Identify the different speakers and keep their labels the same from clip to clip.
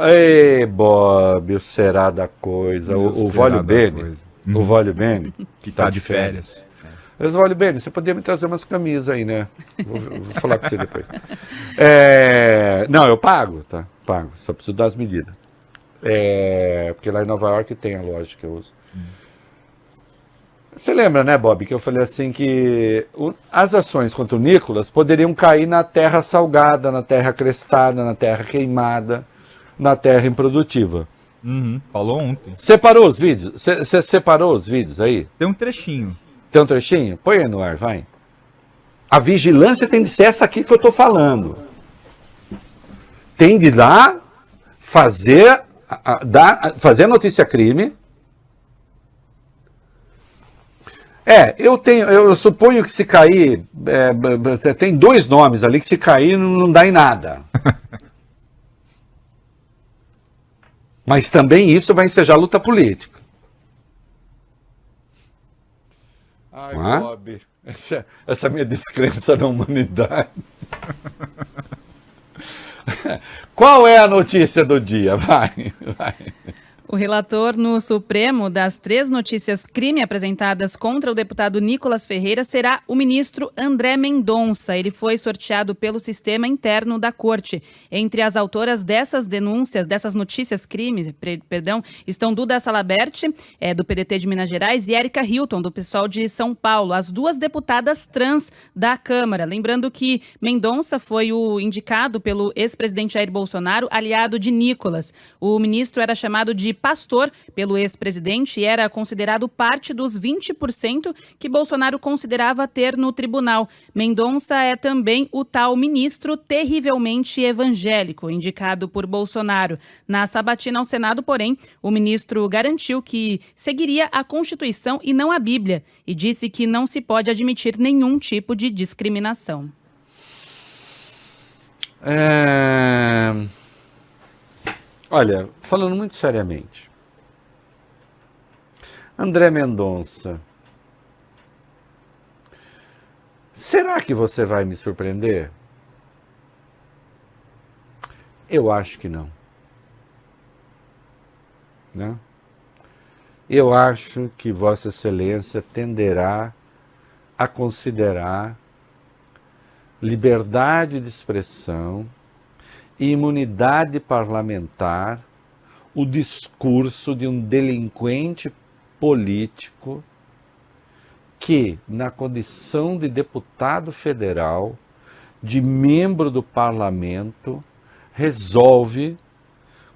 Speaker 1: Ei, Bob, o será da coisa. O Vólio Bene. O Vólio Bene.
Speaker 2: Que tá de férias.
Speaker 1: Mas, Vólio Bene, você podia me trazer umas camisas aí, né? Vou falar com você depois. Não, eu pago, tá? Pago. Só preciso dar as medidas. Porque lá em Nova York tem a loja que eu uso. Você lembra, né, Bob, que eu falei assim que as ações contra o Nicolas poderiam cair na terra salgada, na terra crestada, na terra queimada, na terra improdutiva.
Speaker 2: Falou ontem.
Speaker 1: Separou os vídeos? Você separou os vídeos aí?
Speaker 2: Tem um trechinho.
Speaker 1: Tem um trechinho? Põe aí no ar, vai. A vigilância tem de ser essa aqui que eu tô falando. Tem de ir lá fazer a notícia crime. Eu suponho que se cair, tem dois nomes ali que se cair não dá em nada. Mas também isso vai ensejar luta política. Ai, Bob, essa minha descrença na humanidade. Qual é a notícia do dia? Vai.
Speaker 3: O relator no Supremo das 3 notícias crime apresentadas contra o deputado Nicolas Ferreira será o ministro André Mendonça. Ele foi sorteado pelo sistema interno da corte. Entre as autoras dessas denúncias, dessas notícias crime, estão Duda Salabert, do PDT de Minas Gerais, e Érica Hilton, do PSOL de São Paulo, as 2 deputadas trans da Câmara. Lembrando que Mendonça foi o indicado pelo ex-presidente Jair Bolsonaro, aliado de Nicolas. O ministro era chamado de pastor pelo ex-presidente e era considerado parte dos 20% que Bolsonaro considerava ter no tribunal. Mendonça é também o tal ministro terrivelmente evangélico, indicado por Bolsonaro. Na sabatina ao Senado, porém, o ministro garantiu que seguiria a Constituição e não a Bíblia e disse que não se pode admitir nenhum tipo de discriminação.
Speaker 1: Olha, falando muito seriamente, André Mendonça, será que você vai me surpreender? Eu acho que não. Né? Eu acho que Vossa Excelência tenderá a considerar liberdade de expressão e imunidade parlamentar o discurso de um delinquente político que, na condição de deputado federal, de membro do parlamento, resolve,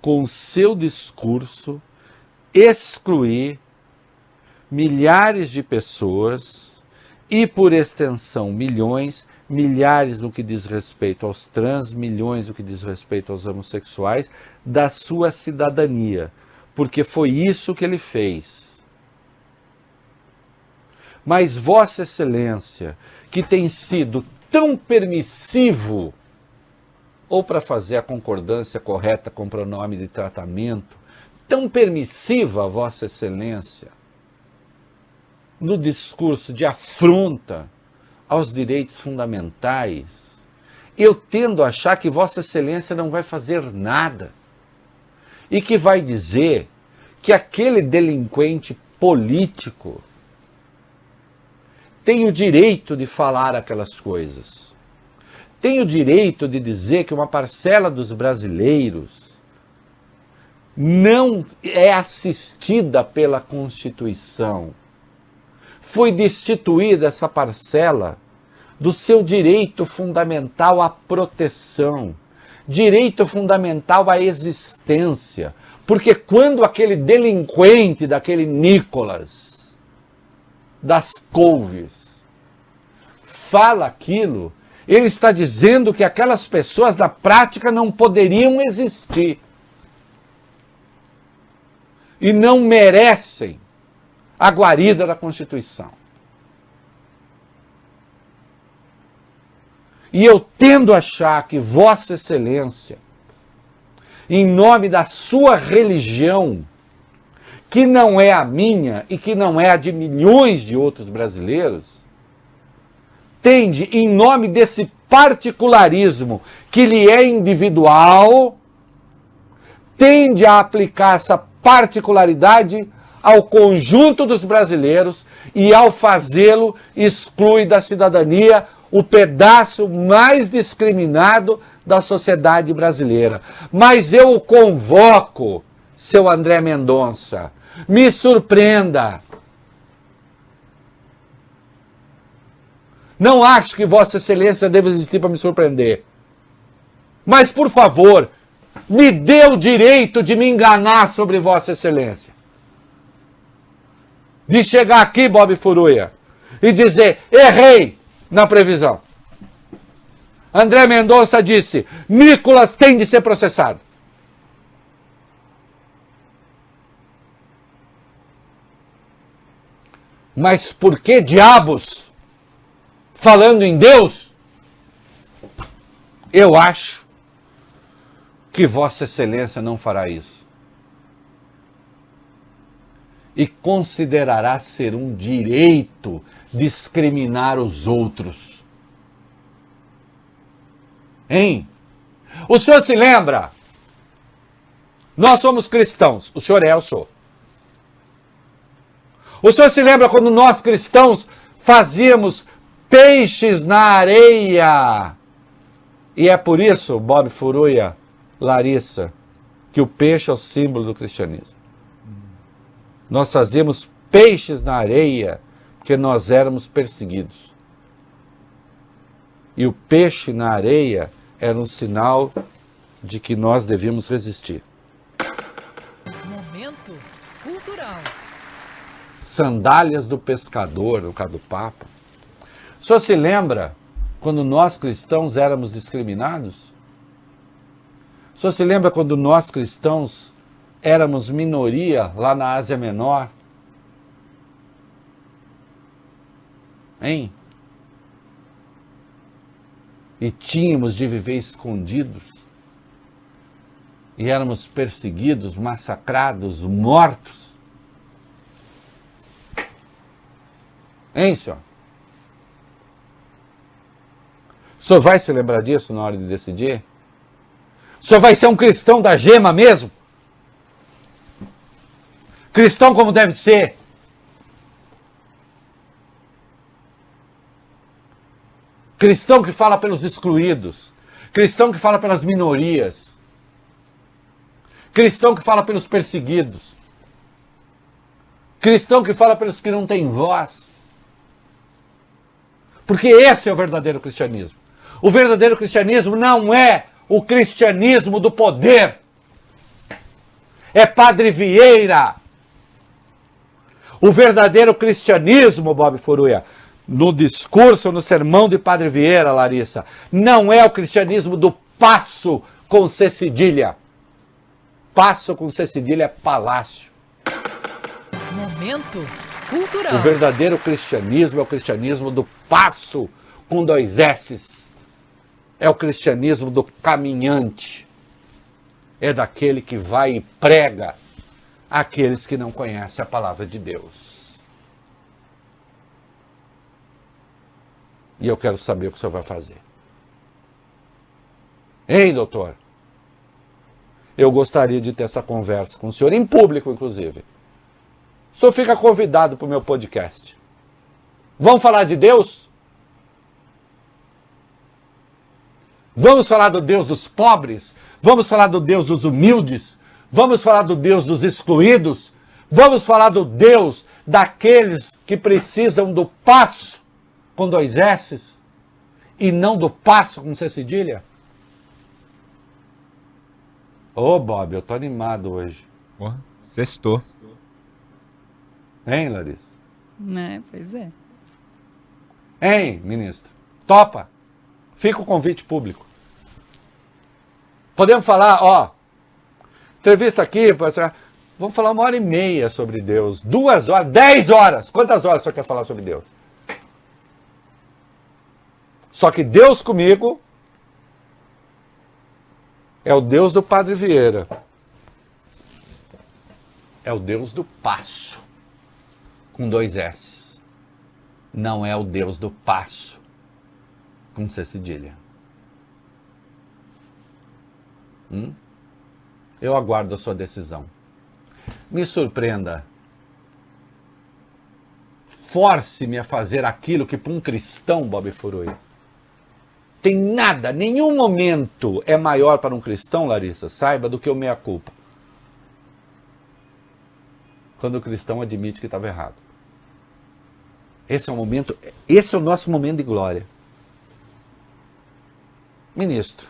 Speaker 1: com seu discurso, excluir milhares de pessoas e, por extensão, milhares no que diz respeito aos trans, milhões no que diz respeito aos homossexuais, da sua cidadania, porque foi isso que ele fez. Mas Vossa Excelência, que tem sido tão permissivo, ou para fazer a concordância correta com o pronome de tratamento, tão permissiva, Vossa Excelência, no discurso de afronta aos direitos fundamentais, eu tendo a achar que Vossa Excelência não vai fazer nada e que vai dizer que aquele delinquente político tem o direito de falar aquelas coisas, tem o direito de dizer que uma parcela dos brasileiros não é assistida pela Constituição. Foi destituída essa parcela do seu direito fundamental à proteção, direito fundamental à existência. Porque quando aquele delinquente, daquele Nicolas, das couves, fala aquilo, ele está dizendo que aquelas pessoas na prática não poderiam existir. E não merecem a guarida da Constituição. E eu tendo a achar que Vossa Excelência, em nome da sua religião, que não é a minha e que não é a de milhões de outros brasileiros, tende, em nome desse particularismo que lhe é individual, tende a aplicar essa particularidade ao conjunto dos brasileiros e, ao fazê-lo, exclui da cidadania o pedaço mais discriminado da sociedade brasileira. Mas eu o convoco, seu André Mendonça, me surpreenda. Não acho que Vossa Excelência deva existir para me surpreender. Mas, por favor, me dê o direito de me enganar sobre Vossa Excelência. De chegar aqui, Bob Furuia, e dizer, errei na previsão. André Mendonça disse, Nicolas tem de ser processado. Mas por que diabos, falando em Deus, eu acho que Vossa Excelência não fará isso. E considerará ser um direito discriminar os outros. Hein? O senhor se lembra? Nós somos cristãos. O senhor é, eu sou. O senhor se lembra quando nós cristãos fazíamos peixes na areia? E é por isso, Bob Furuia, Larissa, que o peixe é o símbolo do cristianismo. Nós fazíamos peixes na areia porque nós éramos perseguidos. E o peixe na areia era um sinal de que nós devíamos resistir.
Speaker 4: Momento cultural.
Speaker 1: Sandálias do pescador, no caso do Papa. O senhor se lembra quando nós cristãos éramos discriminados? O senhor se lembra quando nós cristãos éramos minoria lá na Ásia Menor? Hein? E tínhamos de viver escondidos. E éramos perseguidos, massacrados, mortos. Hein, senhor? O senhor vai se lembrar disso na hora de decidir? O senhor vai ser um cristão da gema mesmo? Cristão como deve ser. Cristão que fala pelos excluídos. Cristão que fala pelas minorias. Cristão que fala pelos perseguidos. Cristão que fala pelos que não têm voz. Porque esse é o verdadeiro cristianismo. O verdadeiro cristianismo não é o cristianismo do poder. É Padre Vieira. O verdadeiro cristianismo, Bob Furuia, no discurso, no sermão de Padre Vieira, Larissa, não é o cristianismo do passo com C cedilha. Passo com C cedilha é palácio.
Speaker 4: Momento cultural.
Speaker 1: O verdadeiro cristianismo é o cristianismo do passo com 2 S's. É o cristianismo do caminhante. É daquele que vai e prega àqueles que não conhecem a palavra de Deus. E eu quero saber o que o senhor vai fazer. Hein, doutor? Eu gostaria de ter essa conversa com o senhor, em público, inclusive. O senhor fica convidado para o meu podcast. Vamos falar de Deus? Vamos falar do Deus dos pobres? Vamos falar do Deus dos humildes? Vamos falar do Deus dos excluídos? Vamos falar do Deus daqueles que precisam do passo com 2 S's e não do passo com C cedilha? Ô, Bob, eu tô animado hoje.
Speaker 2: Porra, sextou.
Speaker 1: Hein, Larissa?
Speaker 3: Né, pois é.
Speaker 1: Hein, ministro? Topa? Fica o convite público. Podemos falar, ó, entrevista aqui, vamos falar 1h30 sobre Deus, 2 horas, 10 horas. Quantas horas você quer falar sobre Deus? Só que Deus comigo é o Deus do Padre Vieira. É o Deus do passo, com 2 S. Não é o Deus do passo, com C cedilha. Eu aguardo a sua decisão. Me surpreenda. Force-me a fazer aquilo que para um cristão, Bob Furui, tem nada, nenhum momento é maior para um cristão, Larissa, saiba, do que o meia-culpa. Quando o cristão admite que estava errado. Esse é o momento, esse é o nosso momento de glória. Ministro,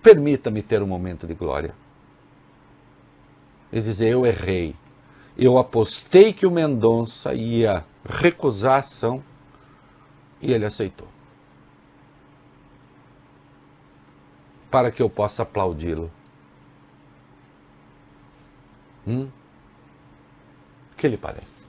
Speaker 1: permita-me ter um momento de glória. E dizer, eu errei. Eu apostei que o Mendonça ia recusar a ação e ele aceitou. Para que eu possa aplaudi-lo. O que lhe parece?